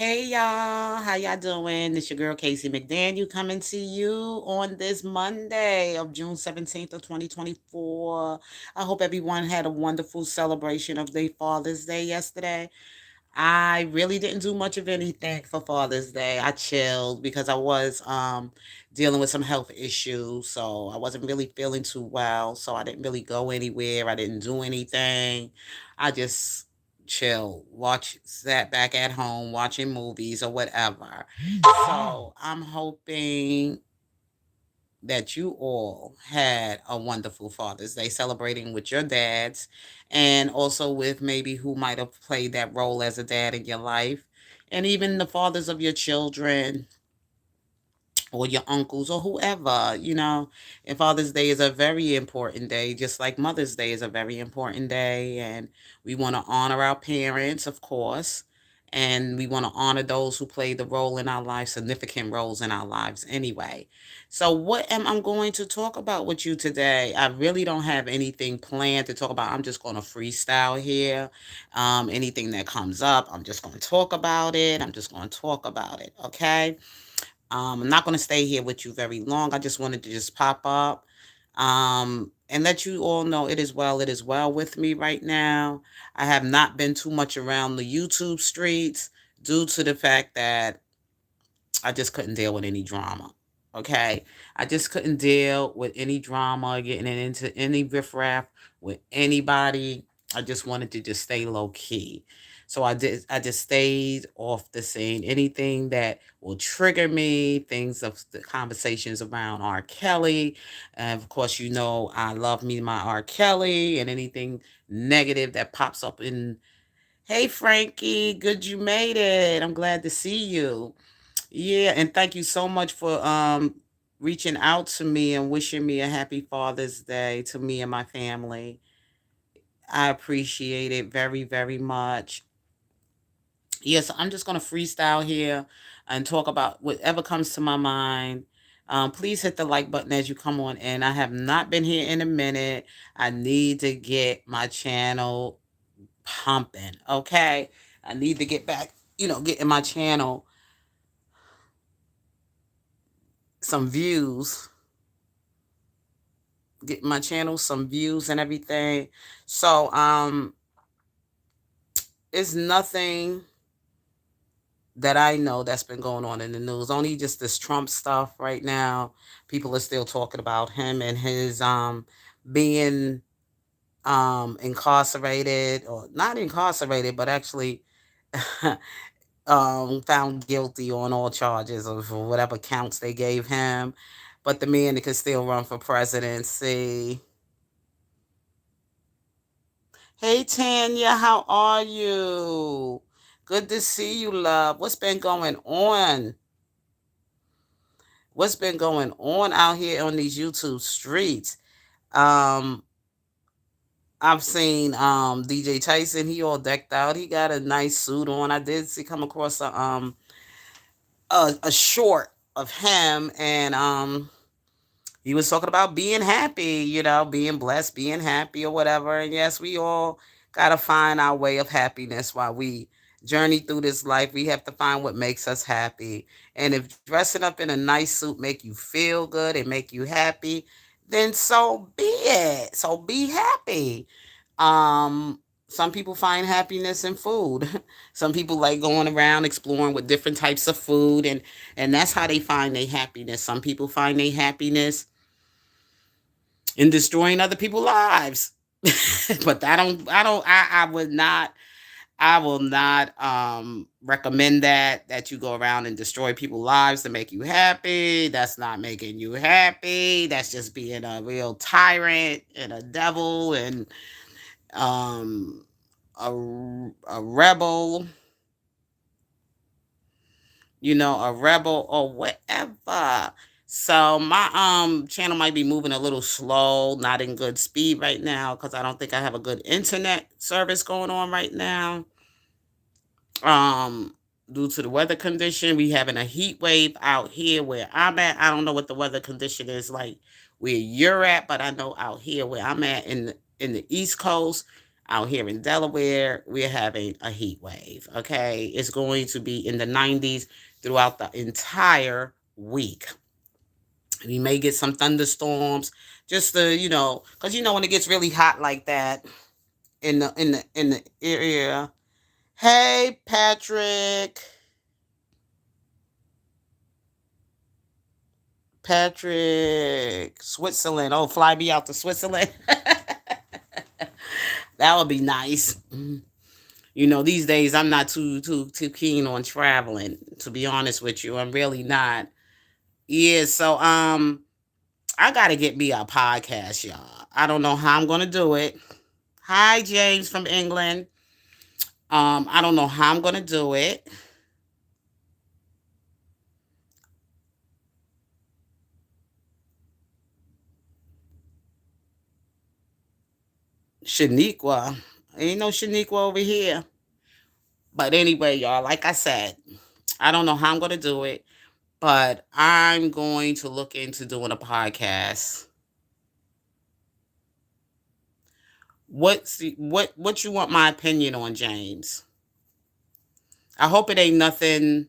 Hey y'all, how y'all doing? It's your girl Casey McDaniel coming to you on this Monday of June 17th of 2024. I hope everyone had a wonderful celebration of their Father's Day yesterday. I really didn't do much of anything for Father's Day. I chilled because I was dealing with some health issues, so I wasn't really feeling too well, so I didn't really go anywhere. I didn't do anything. I just chill, sat back at home watching movies or whatever. So I'm hoping that you all had a wonderful Father's Day celebrating with your dads and also with maybe who might have played that role as a dad in your life, and even the fathers of your children or your uncles or whoever, And Father's Day is a very important day, just like Mother's Day is a very important day. And we want to honor our parents, of course. And we want to honor those who play the role in our lives, significant roles in our lives anyway. So, what am I going to talk about with you today? I really don't have anything planned to talk about. I'm just going to freestyle here. Anything that comes up, I'm just going to talk about it. I'm just going to talk about it. Okay. I'm not going to stay here with you very long. I just wanted to just pop up and let you all know it is well. It is well with me right now. I have not been too much around the YouTube streets due to the fact that I just couldn't deal with any drama. Okay. I just couldn't deal with any drama, getting into any riffraff with anybody. I just wanted to just stay low key. So I just stayed off the scene. Anything that will trigger me, things of the conversations around R. Kelly. And of course, I love me my R. Kelly, and anything negative that pops up in, hey Frankie, good you made it. I'm glad to see you. Yeah, and thank you so much for reaching out to me and wishing me a happy Father's Day to me and my family. I appreciate it very, very much. Yes, I'm just going to freestyle here and talk about whatever comes to my mind. Please hit the like button as you come on in. I have not been here in a minute. I need to get my channel pumping, okay? I need to get back, getting my channel some views, get my channel some views and everything. So it's nothing that I know that's been going on in the news. Only just this Trump stuff right now. People are still talking about him and his being incarcerated, or not incarcerated, but actually found guilty on all charges of whatever counts they gave him. But the man that can still run for presidency. Hey Tanya, how are you? Good to see you, love. What's been going on? What's been going on out here on these YouTube streets? Um, I've seen DJ Tyson, he all decked out. He got a nice suit on. I did see come across a short of him, and he was talking about being happy, being blessed, being happy or whatever. And yes, we all got to find our way of happiness while we journey through this life. We have to find what makes us happy. And if dressing up in a nice suit make you feel good and make you happy, then so be it. So be happy. Some people find happiness in food. Some people like going around exploring with different types of food, and that's how they find their happiness. Some people find their happiness in destroying other people's lives. But I will not recommend that you go around and destroy people's lives to make you happy. That's not making you happy. That's just being a real tyrant and a devil and um a rebel, a rebel or whatever. So my channel might be moving a little slow, not in good speed right now because I don't think I have a good internet service going on right now. Um Due to the weather condition, we having a heat wave out here where I'm at. I don't know what the weather condition is like where you're at, but I know out here where I'm at in the East Coast, Out here in Delaware, we're having a heat wave. Okay. It's going to be in the 90s throughout the entire week. We may get some thunderstorms just to, because when it gets really hot like that in the area. Hey, Patrick. Patrick, Switzerland. Oh, fly me out to Switzerland. That would be nice. These days I'm not too keen on traveling. To be honest with you, I'm really not. Yeah, so I gotta get me a podcast, y'all. I don't know how I'm gonna do it. Hi, James from England. I don't know how I'm gonna do it. Shaniqua, ain't no Shaniqua over here. But anyway, y'all, like I said, I don't know how I'm gonna do it, but I'm going to look into doing a podcast. What you want my opinion on, James? I hope it ain't nothing.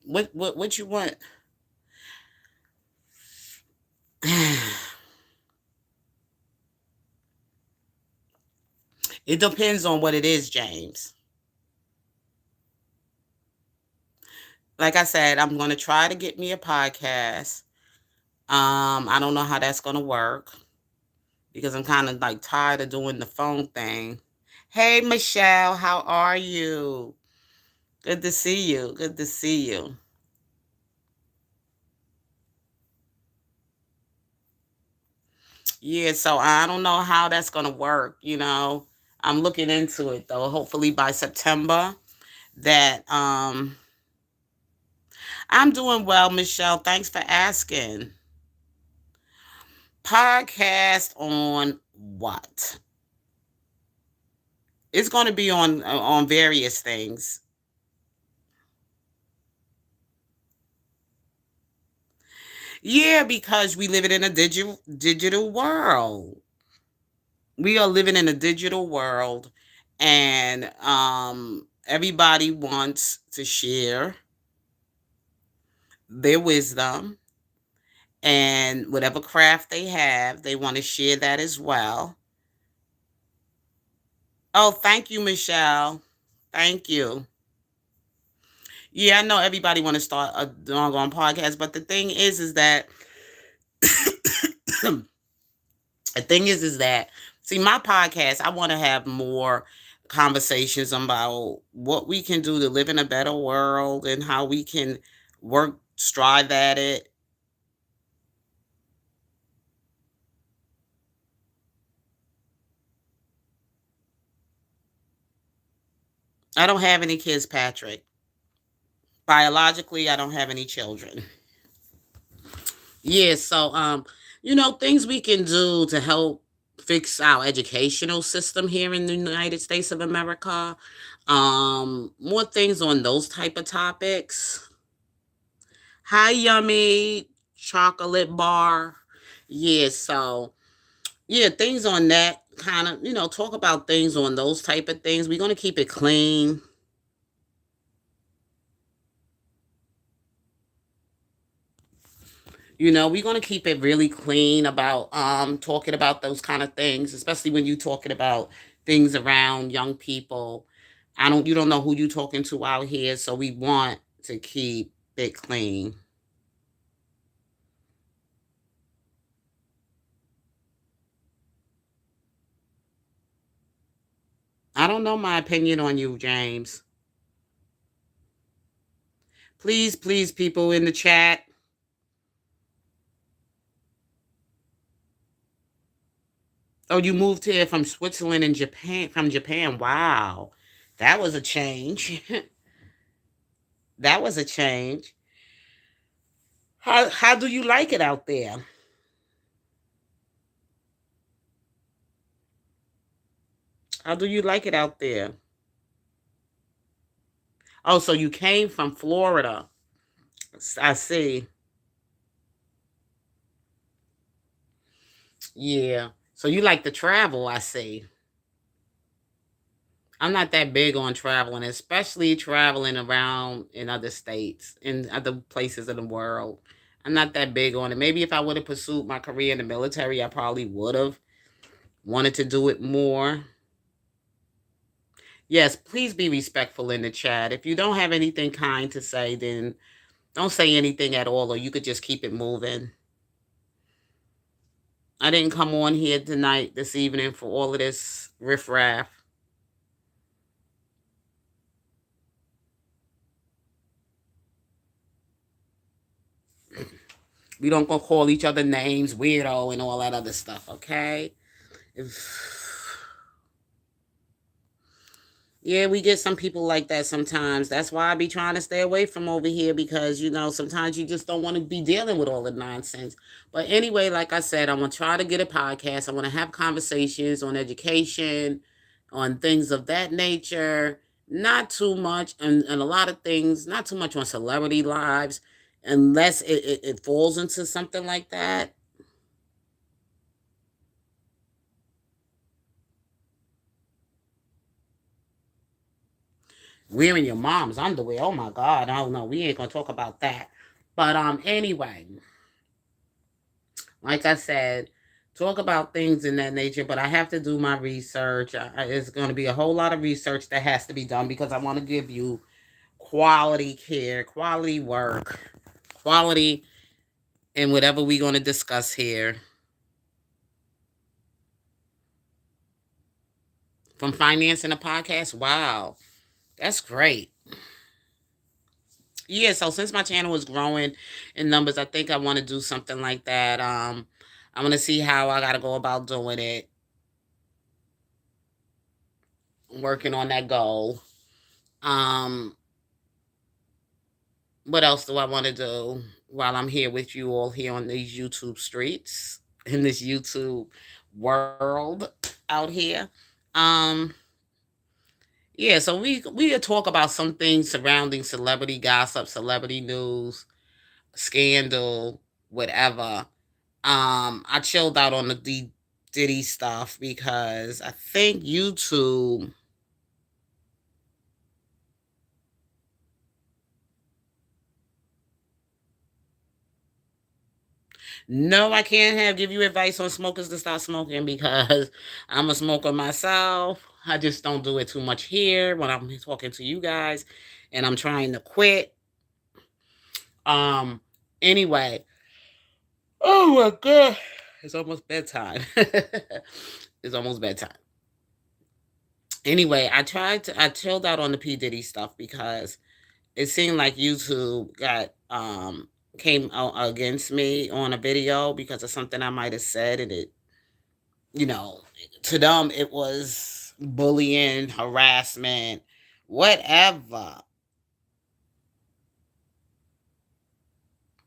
What you want? It depends on what it is, James. Like I said, I'm going to try to get me a podcast. I don't know how that's going to work because I'm kind of like tired of doing the phone thing. Hey, Michelle, how are you? Good to see you. Good to see you. Yeah, so I don't know how that's going to work. I'm looking into it though. Hopefully by September that I'm doing well, Michelle. Thanks for asking. Podcast on what? It's going to be on various things. Yeah, because we live in a digital world. We are living in a digital world, and everybody wants to share their wisdom and whatever craft they have, they want to share that as well. Oh, thank you, Michelle. Thank you. Yeah, I know everybody want to start a doggone podcast, but the thing is that the thing is that see my podcast. I want to have more conversations about what we can do to live in a better world and how we can strive at it. I don't have any kids, Patrick. Biologically, I don't have any children. Yeah, so things we can do to help fix our educational system here in the United States of America. More things on those type of topics. Hi, yummy chocolate bar. Yeah, so yeah, things on that kind of, talk about things on those type of things. We're gonna keep it clean. We're gonna keep it really clean about talking about those kind of things, especially when you're talking about things around young people. You don't know who you're talking to out here, so we want to keep it clean. I don't know my opinion on you, James. Please, please, people in the chat. Oh, you moved here from Switzerland and Japan, from Japan. Wow. That was a change. That was a change. How do you like it out there? How do you like it out there? Oh, so you came from Florida. I see. Yeah. So you like to travel, I see. I'm not that big on traveling, especially traveling around in other states, in other places in the world. I'm not that big on it. Maybe if I would have pursued my career in the military, I probably would have wanted to do it more. Yes, please be respectful in the chat. If you don't have anything kind to say, then don't say anything at all, or you could just keep it moving. I didn't come on here tonight, this evening, for all of this riffraff. We don't go call each other names, weirdo, and all that other stuff, okay? If Yeah, we get some people like that sometimes. That's why I be trying to stay away from over here because, sometimes you just don't want to be dealing with all the nonsense. But anyway, like I said, I'm going to try to get a podcast. I want to have conversations on education, on things of that nature. Not too much, and a lot of things, not too much on celebrity lives, unless it falls into something like that. Wearing your mom's underwear. Oh my God. I don't know. We ain't going to talk about that. But anyway, like I said, talk about things in that nature, but I have to do my research. It's going to be a whole lot of research that has to be done because I want to give you quality care, quality work, quality in whatever we're going to discuss here. From financing a podcast, wow, that's great. Yeah, so since my channel is growing in numbers, I think I want to do something like that. I want to see how I got to go about doing it, working on that goal. Um, what else do I want to do while I'm here with you all here on these YouTube streets, in this YouTube world out here? Um, yeah, so we talk about some things surrounding celebrity gossip, celebrity news, scandal, whatever. I chilled out on the Diddy stuff because I think YouTube. No, I can't give you advice on smokers to stop smoking because I'm a smoker myself. I just don't do it too much here when I'm talking to you guys, and I'm trying to quit. Um. Anyway, oh my God, it's almost bedtime. It's almost bedtime. Anyway, I chilled out on the P Diddy stuff because it seemed like YouTube got came out against me on a video because of something I might have said, and it, you know, to them it was bullying, harassment, whatever.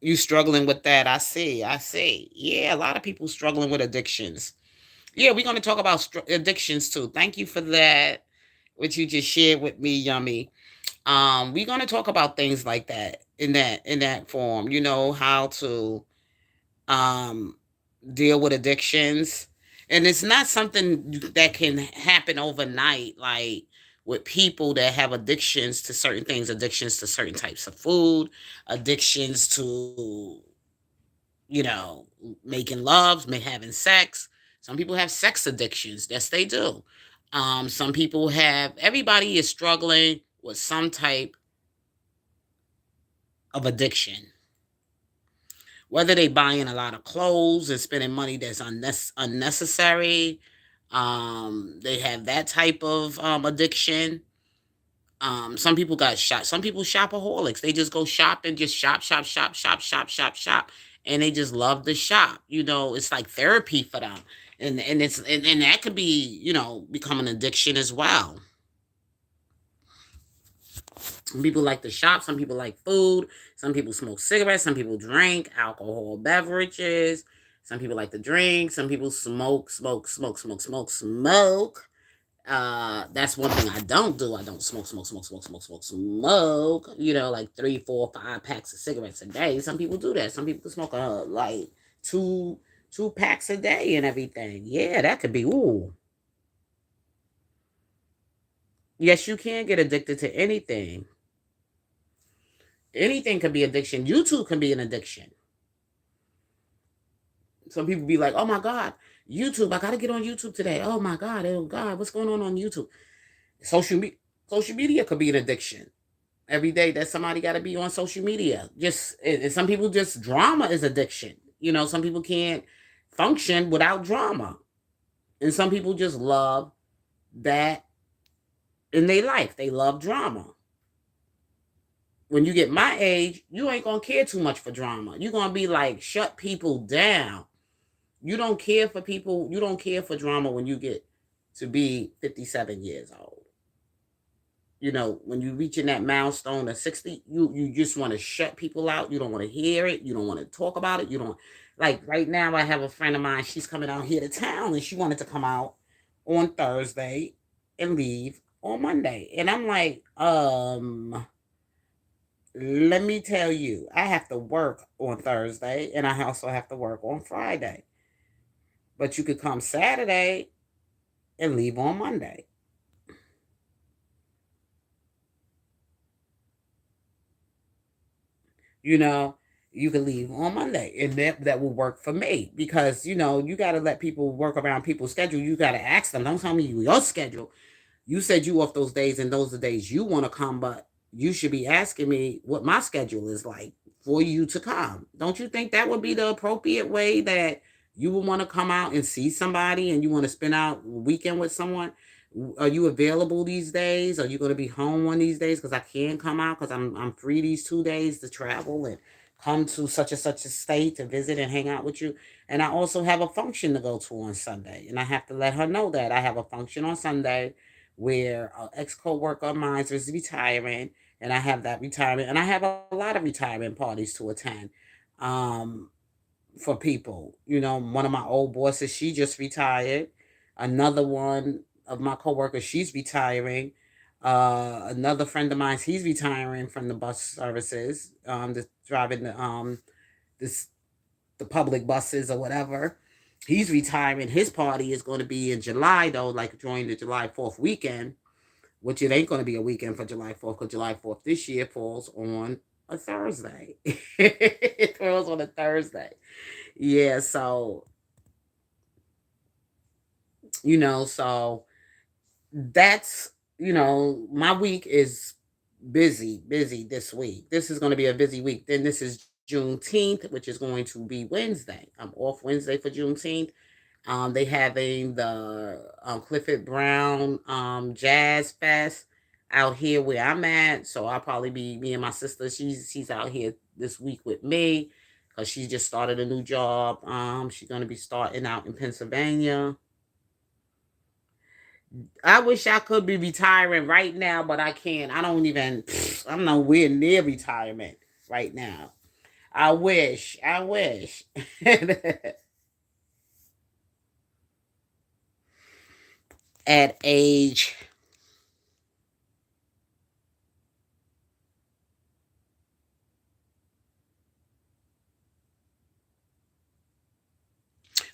You struggling with that? I see. Yeah, a lot of people struggling with addictions. Yeah, we're going to talk about addictions too. Thank you for that, what you just shared with me, Yummy. We're going to talk about things like that in that form. You know how to um deal with addictions, and it's not something that can happen overnight. Like with people that have addictions to certain things, addictions to certain types of food, addictions to you know making love, having sex. Some people have sex addictions. Yes, they do. Some people have. Everybody is struggling with some type of addiction, whether they buying a lot of clothes and spending money that's unnecessary. They have that type of addiction. Some people got shop. Some people shopaholics. They just go shop and just shop, shop, shop, shop, shop, shop, shop, and they just love to shop. It's like therapy for them, and that could be become an addiction as well. Some people like to shop. Some people like food. Some people smoke cigarettes. Some people drink alcohol beverages. Some people like to drink. Some people smoke, smoke, smoke, smoke, smoke, smoke. That's one thing I don't do. I don't smoke, smoke, smoke, smoke, smoke, smoke, smoke. Like 3, 4, 5 packs of cigarettes a day. Some people do that. Some people smoke like two two packs a day and everything. Yeah, that could be, ooh. Yes, you can get addicted to anything. Anything can be addiction. YouTube can be an addiction. Some people be like, oh my God, YouTube, I gotta get on YouTube today. Oh God, what's going on YouTube? Social media, social media could be an addiction. Every day that somebody got to be on social media. Just and some people just drama is addiction. Some people can't function without drama, and some people just love that in their life. They love drama. When you get my age, you ain't gonna care too much for drama. You're gonna be like, shut people down. You don't care for people. You don't care for drama when you get to be 57 years old. When you reaching that milestone of 60, you just want to shut people out. You don't want to hear it. You don't want to talk about it. You don't like right now. I have a friend of mine. She's coming out here to town, and she wanted to come out on Thursday and leave on Monday. And I'm like, let me tell you, I have to work on Thursday, and I also have to work on Friday. But you could come Saturday and leave on Monday. you know, you can leave on Monday, and that will work for me because you got to let people work around people's schedule. You got to ask them. Don't tell me your schedule. You said you off those days, and those are the days you want to come, but you should be asking me what my schedule is like for you to come. Don't you think that would be the appropriate way that you would want to come out and see somebody and you want to spend out a weekend with someone? Are you available these days? Are you going to be home one of these days? Because I can come out because I'm free these 2 days to travel and come to such and such a state to visit and hang out with you. And I also have a function to go to on Sunday, and I have to let her know that I have a function on Sunday where an ex co-worker of mine is retiring, and I have that retirement, and I have a lot of retirement parties to attend. Um, for people. One of my old bosses, she just retired. Another one of my coworkers, she's retiring. Another friend of mine, he's retiring from the bus services, driving this the public buses or whatever. He's retiring. His party is going to be in July though, like during the July 4th weekend, which it ain't going to be a weekend for July 4th because July 4th this year falls on a Thursday. It falls on a Thursday. Yeah, so so that's my week is busy, busy this week. This is going to be a busy week. Then this is Juneteenth, which is going to be Wednesday. I'm off Wednesday for Juneteenth. They having the Clifford Brown Jazz Fest out here where I'm at. So I'll probably be me and my sister. She's out here this week with me because she just started a new job. She's gonna be starting out in Pennsylvania. I wish I could be retiring right now, but I can't. I don't even. I'm nowhere near retirement right now. I wish. I wish. At age.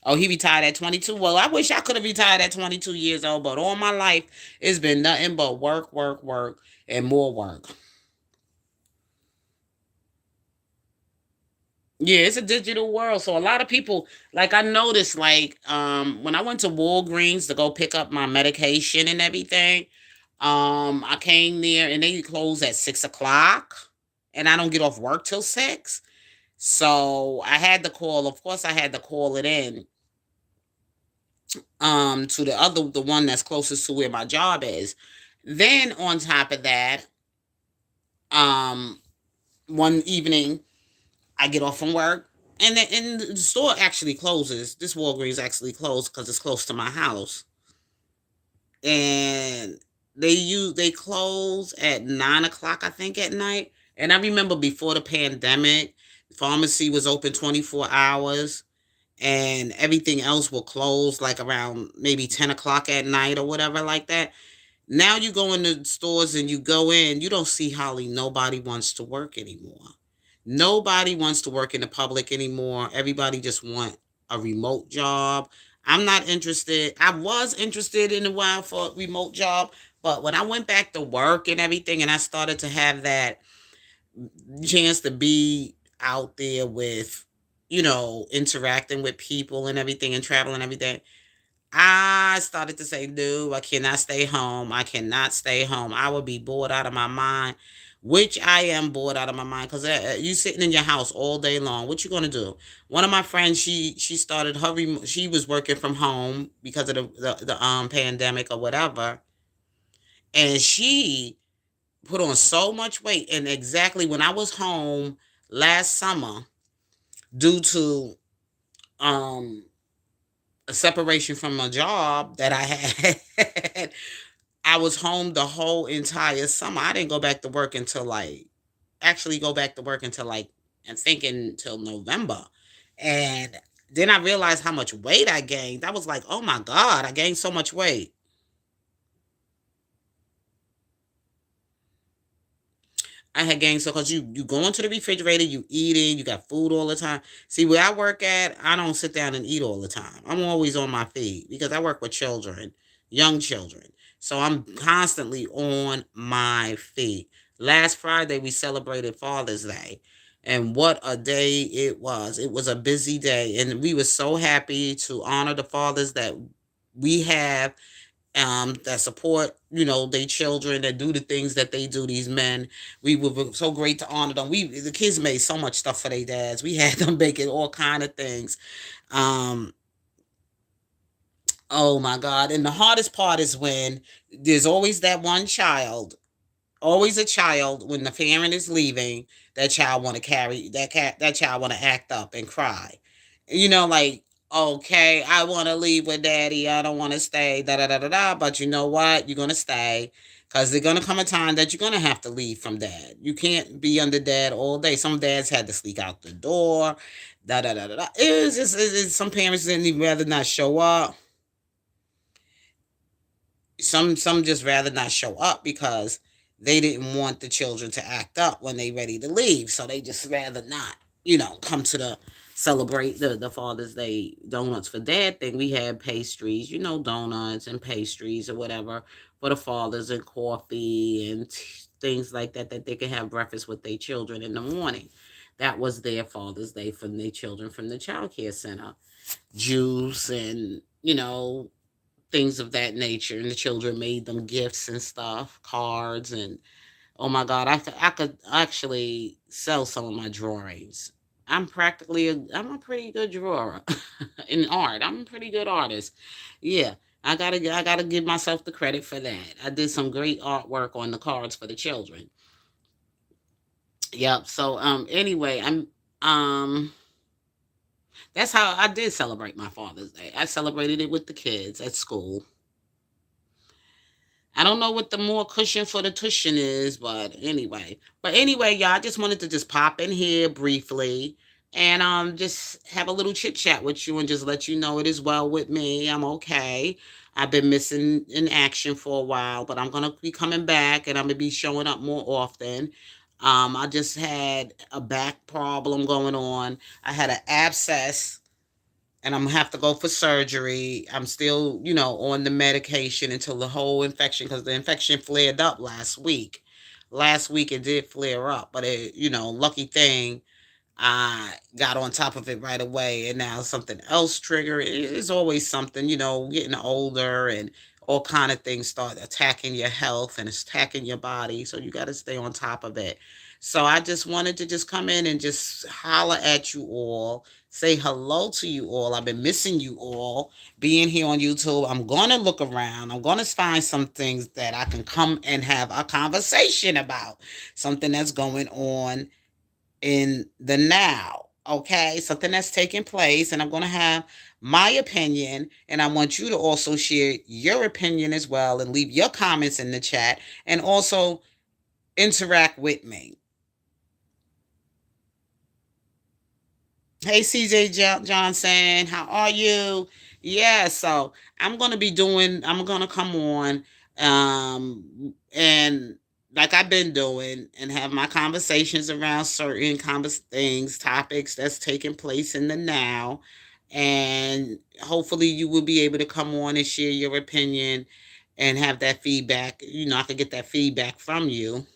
Oh, he retired at 22. Well, I wish I could have retired at 22 years old, but all my life it's been nothing but work, work, work, and more work. Yeah, it's a digital world. So a lot of people, like I noticed, like when I went to Walgreens to go pick up my medication and everything, I came there and they close at 6 o'clock, and I don't get off work till 6. So I had to call. Of course, I had to call it in to the one that's closest to where my job is. Then on top of that, um one evening I get off from work, and the store actually closes. This Walgreens actually closed because it's close to my house, and they close at 9 o'clock, I think, at night. And I remember before the pandemic, pharmacy was open 24 hours, and everything else will close like around maybe 10 o'clock at night or whatever like that. Now you go in the stores and you go in, you don't see hardly nobody wants to work anymore. Nobody wants to work in the public anymore. Everybody just want a remote job. I'm not interested. I was interested in a while for a remote job, but when I went back to work and everything, and I started to have that chance to be out there with, interacting with people and everything and traveling every day, I started to say, no, I cannot stay home. I cannot stay home. I would be bored out of my mind, which I am bored out of my mind because you sitting in your house all day long. What you gonna do? One of my friends, she started her. She was working from home because of the pandemic or whatever, and she put on so much weight. And exactly when I was home last summer, due to um a separation from a job that I had. I was home the whole entire summer. I didn't go back to work until actually go back to work until I'm thinking until November. And then I realized how much weight I gained. I was like, oh my God, I gained so much weight. I had gained so because you go into the refrigerator, you eating, you got food all the time. See where I work at, I don't sit down and eat all the time. I'm always on my feet because I work with children, young children. So I'm constantly on my feet. Last Friday we celebrated Father's Day. And what a day it was. It was a busy day. And we were so happy to honor the fathers that we have, that support, their children, that do the things that they do. These men, we were so great to honor them. The kids made so much stuff for their dads. We had them making all kind of things. Um, oh my God! And the hardest part is when there's always that one child, always a child when the parent is leaving. That child want to carry that child want to act up and cry, like, okay, I want to leave with daddy, I don't want to stay, da da da da da, but you know what, you're gonna stay because there's gonna come a time that you're gonna have to leave from dad. You can't be under dad all day. Some dads had to sneak out the door, da da da da da. It was just some parents didn't even rather not show up. Some just rather not show up because they didn't want the children to act up when they ready to leave, so they just rather not, come to the celebrate the Father's Day donuts for dad thing. We had pastries, donuts and pastries or whatever for the fathers, and coffee and things like that, that they could have breakfast with their children in the morning. That was their Father's Day from their children from the child care center. Juice and things of that nature. And the children made them gifts and stuff, cards, and oh my God, I could actually sell some of my drawings. I'm a pretty good drawer in art. I'm a pretty good artist. Yeah. I gotta give myself the credit for that. I did some great artwork on the cards for the children. Yep. So anyway, that's how I did celebrate my Father's Day. I celebrated it with the kids at school. I don't know what the more cushion for the cushion is, but anyway. But anyway, y'all, I just wanted to just pop in here briefly and just have a little chit chat with you and just let you know it is well with me. I'm okay. I've been missing in action for a while, but I'm gonna be coming back and I'm gonna be showing up more often. I just had a back problem going on. I had an abscess and I'm gonna have to go for surgery. I'm still, on the medication until the whole infection, because the infection flared up last week. Last week it did flare up, but lucky thing I got on top of it right away, and now something else triggered. It's always something, getting older and all kind of things start attacking your health and attacking your body. So you got to stay on top of it. So I just wanted to just come in and just holler at you all, say hello to you all. I've been missing you all being here on YouTube. I'm gonna look around. I'm gonna find some things that I can come and have a conversation about. Something that's going on in the now. Okay, something that's taking place, and I'm going to have my opinion, and I want you to also share your opinion as well and leave your comments in the chat and also interact with me. Hey, CJ Johnson, how are you? Yeah, so I'm going to come on, and like I've been doing, and have my conversations around certain things, topics that's taking place in the now. And hopefully you will be able to come on and share your opinion and have that feedback. I could get that feedback from you.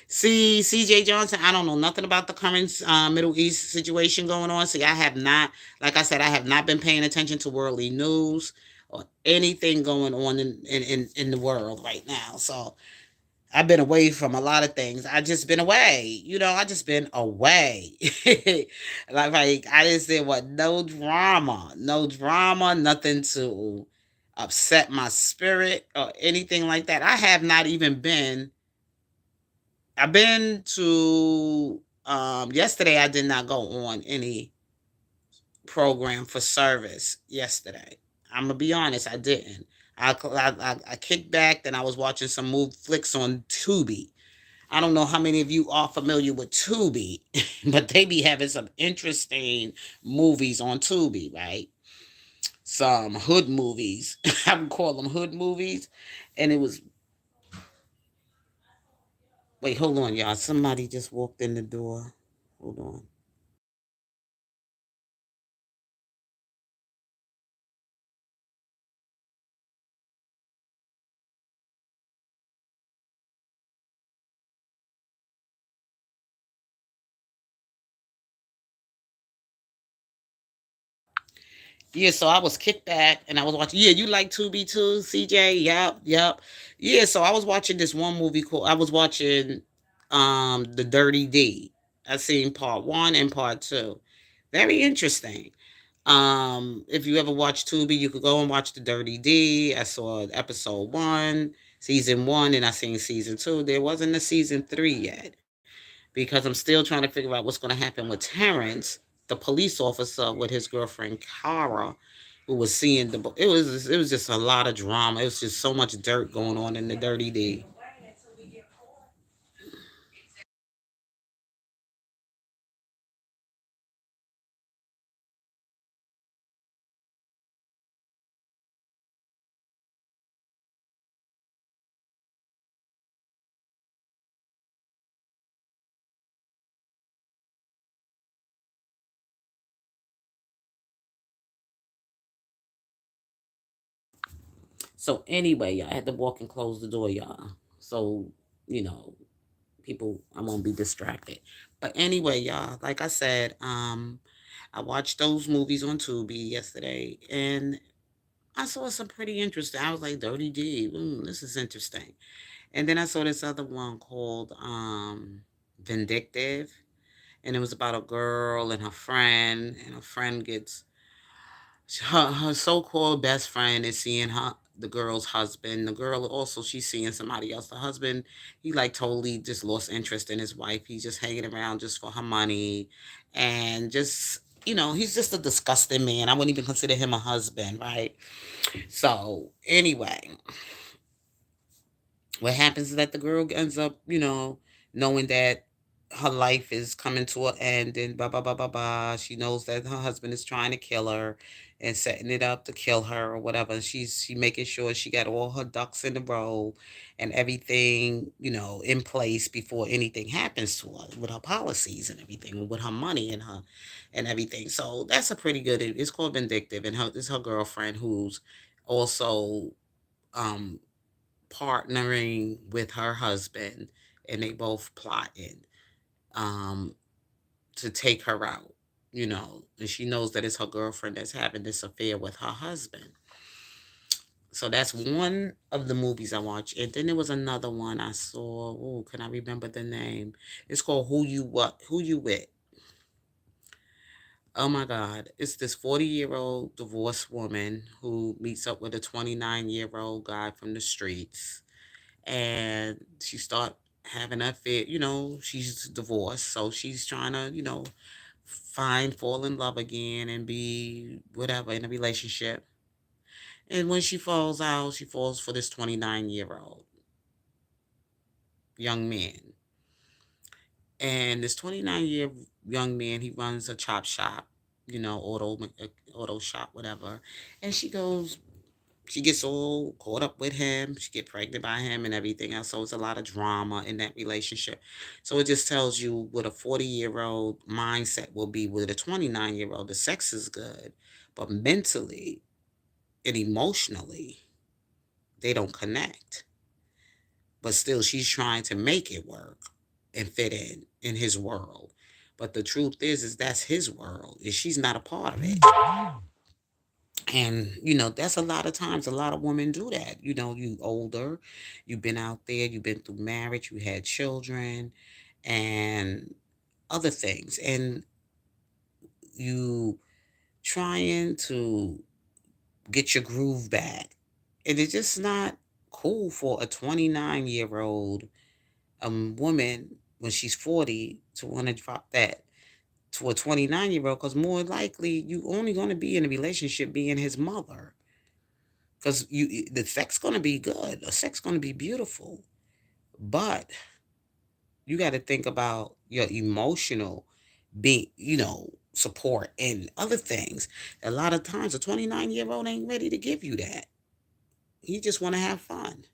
See, CJ Johnson, I don't know nothing about the current Middle East situation going on. See, I have not, like I said, I have not been paying attention to worldly news or anything going on in the world right now. So I've been away from a lot of things. I just been away. I just been away. like I just said what no drama. No drama, nothing to upset my spirit or anything like that. I have not even been I've been to yesterday I did not go on any program for service yesterday. I'm gonna be honest, I didn't. I kicked back, then I was watching some move flicks on Tubi. I don't know how many of you are familiar with Tubi, but they be having some interesting movies on Tubi, right? Some hood movies. I would call them hood movies. And it was, wait, hold on, y'all. Somebody just walked in the door. Hold on. Yeah, so I was kicked back and I was watching. Yeah, you like Tubi too, CJ? Yep, yep. Yeah, so I was watching this one movie called. I was watching The Dirty D. I seen part one and part two. Very interesting. If you ever watch Tubi, you could go and watch The Dirty D. I saw episode one, season one, and I seen season two. There wasn't a season three yet because I'm still trying to figure out what's going to happen with Terrence, the police officer, with his girlfriend Kara, who was seeing the. It was just a lot of drama. It was just so much dirt going on in the Dirty D. So anyway, y'all, I had to walk and close the door, y'all. So you know, people, I won't be distracted. But anyway, y'all, like I said, I watched those movies on Tubi yesterday, and I saw some pretty interesting. I was like, Dirty D, this is interesting. And then I saw this other one called Vindictive. And it was about a girl and her friend gets her so-called best friend is seeing the girl's husband. The girl also she's seeing somebody else. The husband, he like totally just lost interest in his wife. He's just hanging around just for her money, and just he's just a disgusting man. I wouldn't even consider him a husband, right? So anyway, what happens is that the girl ends up, knowing that her life is coming to an end and blah blah blah blah blah. She knows that her husband is trying to kill her and setting it up to kill her or whatever. She making sure she got all her ducks in a row and everything, in place before anything happens to her with her policies and everything, with her money and everything. So that's a pretty good. It's called Vindictive, and it's her girlfriend who's also um partnering with her husband, and they both plotting um to take her out, and she knows that it's her girlfriend that's having this affair with her husband. So that's one of the movies I watched. And then there was another one I saw. Oh, can I remember the name? It's called Who You With. Oh my God. It's this 40-year-old divorced woman who meets up with a 29-year-old guy from the streets, and she start having an affair. She's divorced, so she's trying to, fall in love again and be whatever in a relationship. And when she falls out, she falls for this 29-year-old young man. And this 29-year young man, he runs a chop shop, auto shop, whatever. And she goes She gets all caught up with him. She get pregnant by him and everything else. So it's a lot of drama in that relationship. So it just tells you what a 40-year-old mindset will be with a 29-year-old. The sex is good, but mentally and emotionally, they don't connect. But still, she's trying to make it work and fit in his world. But the truth is that's his world, and she's not a part of it. And that's a lot of times a lot of women do that. You older, you've been out there, you've been through marriage, you had children and other things, and you trying to get your groove back. And it's just not cool for a 29-year-old woman when she's 40 to want to drop that to a 29-year-old, because more likely you only going to be in a relationship being his mother. Because the sex going to be good, the sex going to be beautiful, but you got to think about your emotional being, support and other things. A lot of times a 29-year-old ain't ready to give you that. He just want to have fun.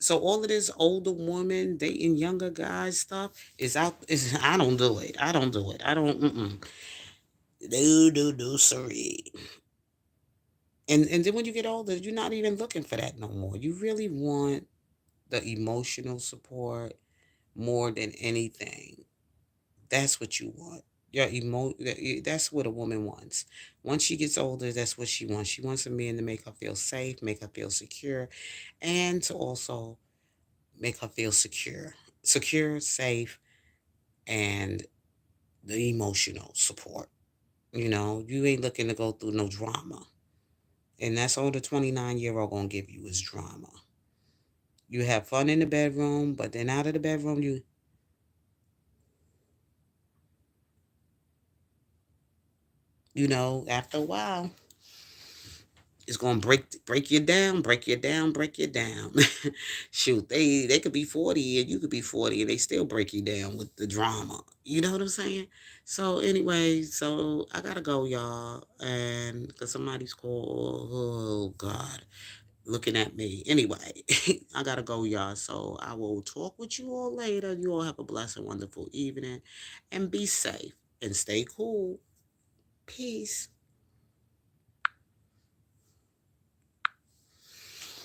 So all of this older woman dating younger guys stuff is out. Is I don't do it. I don't do it. I don't. Do sorry. And then when you get older, you're not even looking for that no more. You really want the emotional support more than anything. That's what you want. That's what a woman wants. Once she gets older, that's what she wants. She wants a man to make her feel safe, make her feel secure, and to also make her feel secure, safe, and the emotional support. You ain't looking to go through no drama. And that's all the 29-year-old gonna give you is drama. You have fun in the bedroom, but then out of the bedroom, after a while, it's gonna break you down, break you down, break you down. Shoot, they could be 40 and you could be 40 and they still break you down with the drama. You know what I'm saying? So anyway, so I gotta go, y'all, and because somebody's called. Oh God, looking at me. Anyway, I gotta go, y'all. So I will talk with you all later. You all have a blessed and wonderful evening, and be safe and stay cool. Peace.